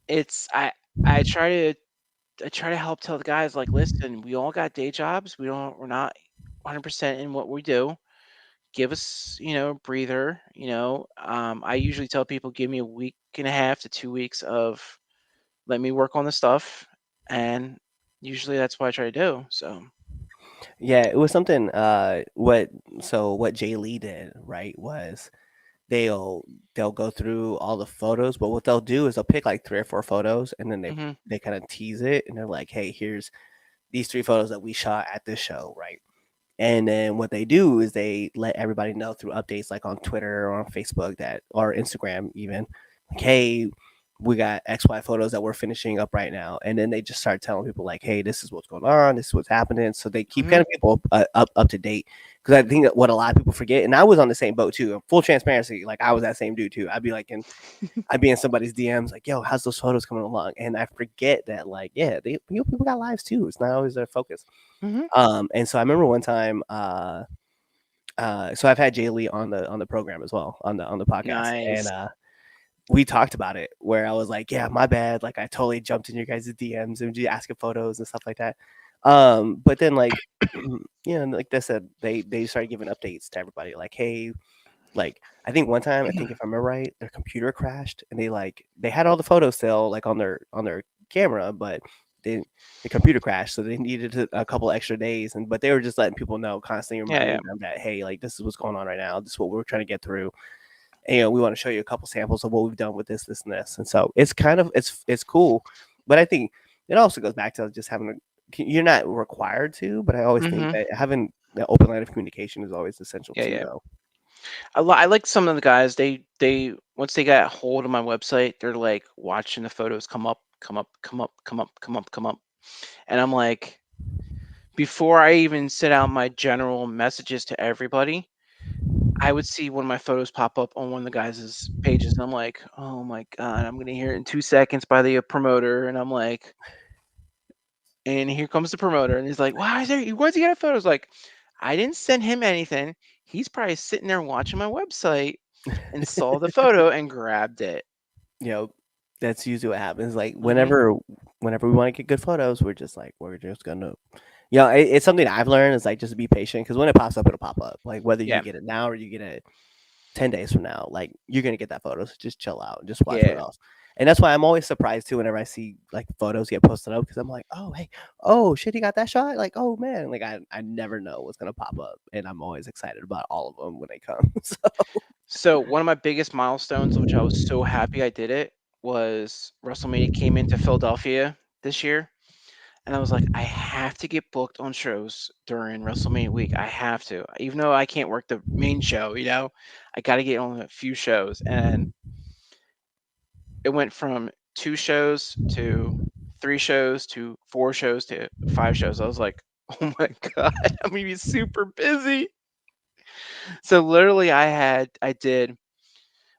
it's I try to help tell the guys like, listen, we all got day jobs. We're not 100% in what we do. Give us, a breather. I usually tell people, give me a week and a half to 2 weeks of let me work on the stuff, and usually that's what I try to do. So, Yeah, it was something what Jay Lee did, right, was they'll they'll go through all the photos, but what they'll do is they'll pick like 3 or 4 photos and then they hmm they kind of tease it and they're like, "Hey, here's these 3 photos that we shot at this show," right? And then what they do is they let everybody know through updates like on Twitter or on Facebook that or Instagram even, like, hey, we got XY photos that we're finishing up right now. And then they just start telling people like, hey, this is what's going on, this is what's happening. So they keep hmm kind of people up to date. Because I think that what a lot of people forget, and I was on the same boat too. Full transparency, like I was that same dude too. I'd be in somebody's DMs like, yo, how's those photos coming along? And I forget that like, yeah, people got lives too. It's not always their focus. hmm And so I remember one time, so I've had Jay Lee on the program as well on the podcast, and Nice. we talked about it where I was like, yeah, my bad, like I totally jumped in your guys' DMs and just asking photos and stuff like that. But then like, like I said, they started giving updates to everybody, like, hey, like I think one time, I think if I remember right, their computer crashed and they had all the photos still like on their camera, but they, the computer crashed, so they needed a couple extra days. And but they were just letting people know, constantly Yeah, yeah. reminding them that hey, like this is what's going on right now. This is what we're trying to get through. And, we want to show you a couple samples of what we've done with this, and this. And so it's kind of it's cool, but I think it also goes back to just having you're not required to, but I always think hmm that having the open line of communication is always essential Yeah, too, yeah. though. I like some of the guys. They once they got hold of my website, they're like watching the photos come up, come up, come up, come up, come up, come up, and I'm like, before I even send out my general messages to everybody, I would see one of my photos pop up on one of the guys' pages, and I'm like, oh my god, I'm gonna hear it in 2 seconds by the promoter, and I'm like, and here comes the promoter, and he's like, why's he got a photo? I was like, I didn't send him anything. He's probably sitting there watching my website and saw the photo and grabbed it. you know, that's usually what happens. Like hmm whenever we want to get good photos, we're just gonna, it's something I've learned is like just to be patient because when it pops up, it'll pop up. Like whether you Yeah, get it now or you get it 10 days from now, like you're gonna get that photo. So just chill out and just watch what yeah. else. And that's why I'm always surprised too whenever I see like photos get posted up because I'm like, oh hey, oh shit, he got that shot. Like oh man, like I never know what's gonna pop up, and I'm always excited about all of them when they come. So So one of my biggest milestones, which I was so happy I did it, was WrestleMania came into Philadelphia this year, and I was like, I have to get booked on shows during WrestleMania week. I have to, even though I can't work the main show. I got to get on a few shows, and it went from 2 shows to 3 shows to 4 shows to 5 shows. I was like, oh my god, I'm gonna be super busy. So literally, I did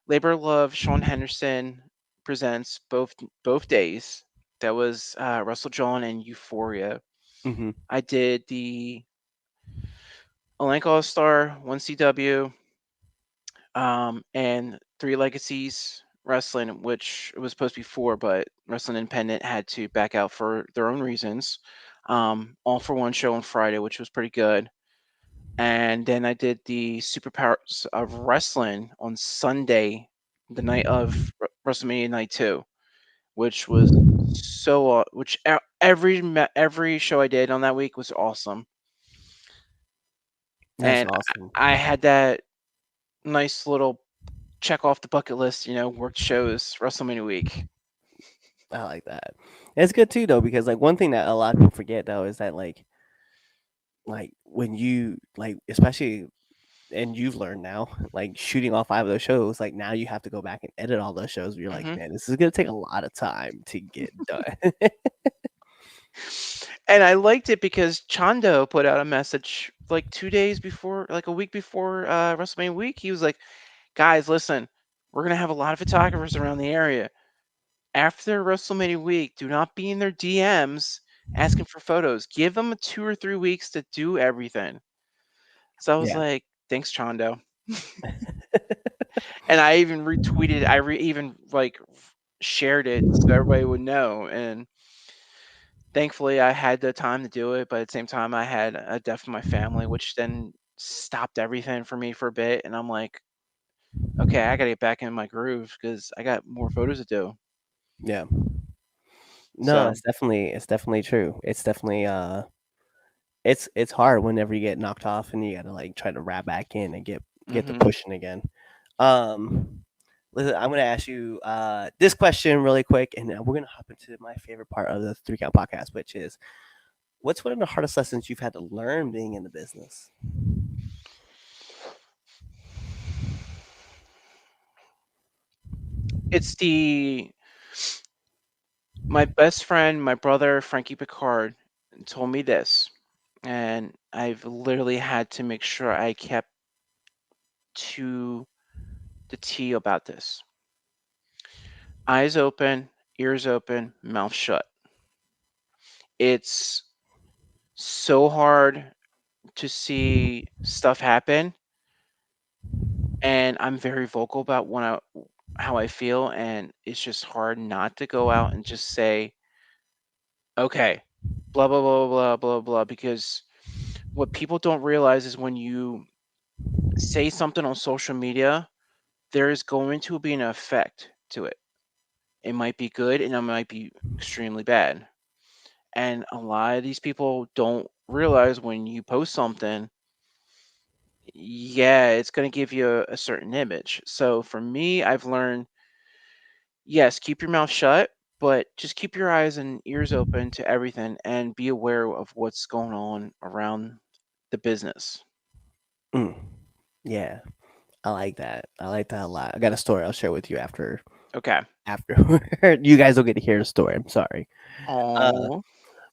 Labor of Love, Sean Henderson presents both days. That was Russell John and Euphoria. hmm I did the Olanka All Star, 1CW, and Three Legacies Wrestling, which it was supposed to be 4, but Wrestling Independent had to back out for their own reasons. All for one show on Friday, which was pretty good. And then I did the Superpowers of Wrestling on Sunday, the night of WrestleMania Night 2, which was every show I did on that week was awesome. that's And awesome. I had that nice little check off the bucket list, worked shows WrestleMania week. I like that. And it's good too though because like one thing that a lot of people forget though is that like when you like especially and you've learned now, like shooting all 5 of those shows, like now you have to go back and edit all those shows. You're like, hmm man, this is gonna take a lot of time to get done. And I liked it because Chando put out a message like 2 days before, like a week before WrestleMania week. He was like, guys, listen, we're going to have a lot of photographers around the area. After WrestleMania week, do not be in their DMs asking for photos. Give them 2 or 3 weeks to do everything. So I was Yeah, like, thanks, Chando. And I even retweeted, even like shared it so everybody would know. And thankfully, I had the time to do it, but at the same time, I had a death in my family, which then stopped everything for me for a bit. And I'm like, okay, I gotta get back in my groove because I got more photos to do. yeah. No, So, it's definitely true. It's definitely it's hard whenever you get knocked off and you gotta like try to wrap back in and get to hmm pushing again. Um, listen, I'm gonna ask you this question really quick, and then we're gonna hop into my favorite part of the 3 Count podcast, which is what's one of the hardest lessons you've had to learn being in the business? it's my best friend, my brother, Frankie Picard, told me this, and I've literally had to make sure I kept to the T about this. Eyes open, ears open, mouth shut. It's so hard to see stuff happen, and I'm very vocal about how I feel, and it's just hard not to go out and just say, okay, blah blah blah blah blah blah, because what people don't realize is when you say something on social media, there is going to be an effect to it. It might be good and it might be extremely bad. And a lot of these people don't realize when you post something, yeah, it's going to give you a certain image. So for me, I've learned, yes, keep your mouth shut, but just keep your eyes and ears open to everything and be aware of what's going on around the business. Mm, yeah, I like that. I like that a lot. I got a story I'll share with you Okay. after you guys will get to hear the story. I'm sorry. Uh, Oh,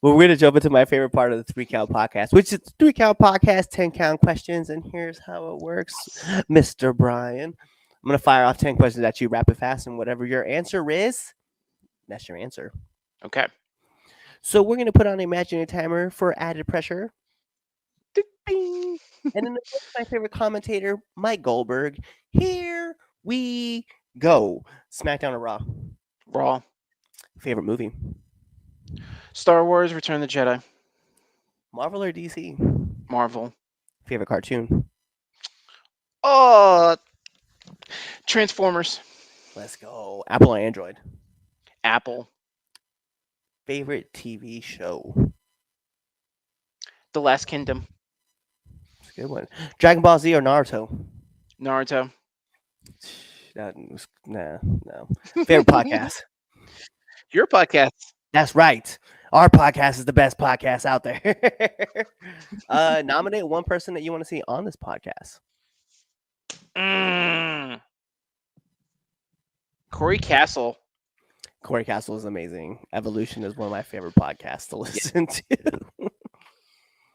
well, we're gonna jump into my favorite part of the 3 Count podcast, which is 3 Count podcast, 10 count questions, and here's how it works, Mr. Brian. I'm gonna fire off 10 questions at you rapid fast, and whatever your answer is, that's your answer. okay. So we're gonna put on an imaginary timer for added pressure. Bing. And then my favorite commentator, Mike Goldberg. Here we go. SmackDown or Raw? Raw. Favorite movie? Star Wars: Return of the Jedi. Marvel or DC? Marvel. Favorite cartoon? Oh, Transformers. Let's go. Apple or Android? Apple. Favorite TV show? The Last Kingdom. It's a good one. Dragon Ball Z or Naruto? Naruto. No. Favorite podcast? Your podcast. That's right. Our podcast is the best podcast out there. Nominate one person that you want to see on this podcast. Corey Castle. Corey Castle is amazing. Evolution is one of my favorite podcasts to listen to.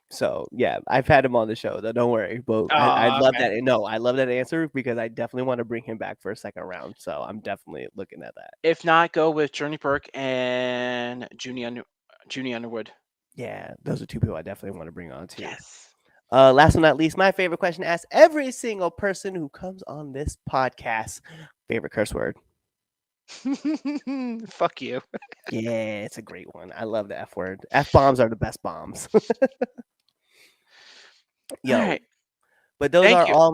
So yeah, I've had him on the show. Though, don't worry. But I love Okay. that. No, I love that answer because I definitely want to bring him back for a second round. So I'm definitely looking at that. If not, go with Journey Burke and Junie Underwood. Yeah, those are two people I definitely want to bring on too. Yes. Last but not least, my favorite question asked every single person who comes on this podcast. Favorite curse word? Fuck you. Yeah, it's a great one. I love the F word. F bombs are the best bombs. Yo, All right. but those Thank are you. all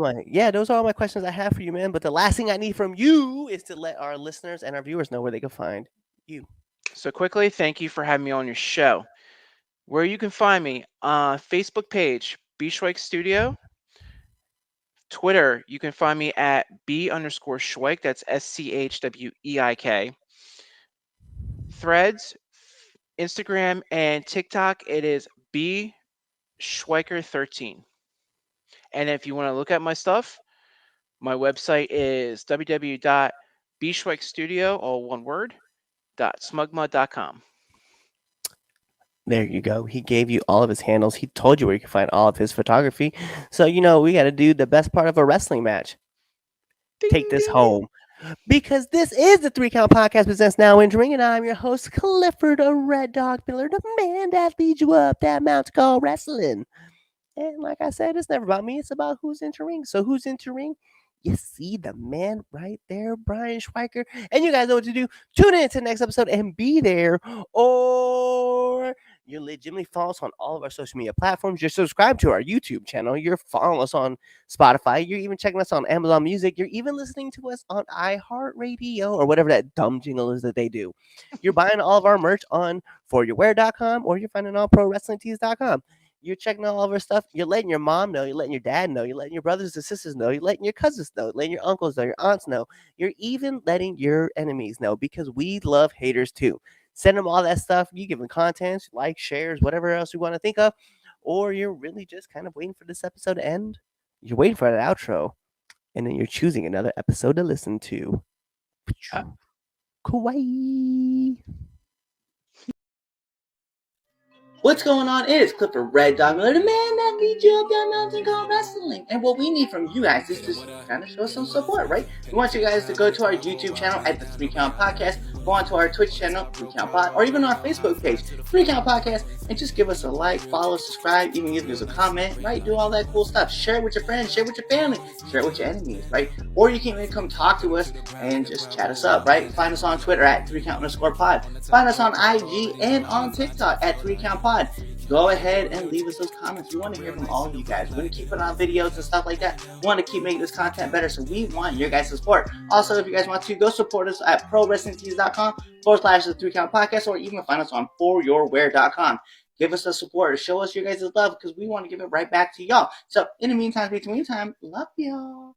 my questions I have for you, man. But the last thing I need from you is to let our listeners and our viewers know where they can find you. So quickly, thank you for having me on your show. Where you can find me, Facebook page, B-Schweik Studio. Twitter, you can find me at B_Schweik. That's SCHWEIK. Threads, Instagram, and TikTok, it is B_Schweiker13. And if you want to look at my stuff, my website is www.bschweikstudio, all one word, .smugmud.com. There you go. He gave you all of his handles. He told you where you can find all of his photography. So we got to do the best part of a wrestling match. Ding, Take this ding, ding. home. Because this is the 3 Count Podcast presents Now Entering, and I'm your host, Clifford Red Dog Miller, the man that leads you up that mountain called wrestling. And like I said, it's never about me, it's about who's entering. So who's entering? You see the man right there, Brian Schweiker. And you guys know what to do. Tune in to the next episode and be there. Or you're legitimately follow us on all of our social media platforms. You're subscribed to our YouTube channel. You're following us on Spotify. You're even checking us on Amazon Music. You're even listening to us on iHeartRadio or whatever that dumb jingle is that they do. You're buying all of our merch on foryourwear.com or you're finding it on prowrestlingtees.com. You're checking out all of our stuff. You're letting your mom know. You're letting your dad know. You're letting your brothers and sisters know. You're letting your cousins know. You're letting your uncles know. Your aunts know. You're even letting your enemies know because we love haters too. Send them all that stuff. You give them content, likes, shares, whatever else you want to think of. Or you're really just kind of waiting for this episode to end. You're waiting for that outro. And then you're choosing another episode to listen to. Kawaii. What's going on? It is Clifford Red Dog Miller, the man that leads you up that mountain called wrestling. And what we need from you guys is just kind of show some support, right? We want you guys to go to our YouTube channel at the 3 Count Podcast, go on to our Twitch channel, 3 Count Pod, or even our Facebook page, 3 Count Podcast, and just give us a like, follow, subscribe, even give us a comment, right? Do all that cool stuff. Share it with your friends, share it with your family, share it with your enemies, right? Or you can even come talk to us and just chat us up, right? Find us on Twitter at 3Count_pod. Find us on IG and on TikTok at 3 Count Pod. Go ahead and leave us those comments. We want to hear from all of you guys. We're going to keep putting on videos and stuff like that. We want to keep making this content better, so we want your guys' support. Also, if you guys want to, go support us at prowrestlingtees.com/the 3 Count Podcast, or even find us on foryourwear.com. Give us the support. Show us your guys' love because we want to give it right back to y'all. So, in the meantime, love y'all.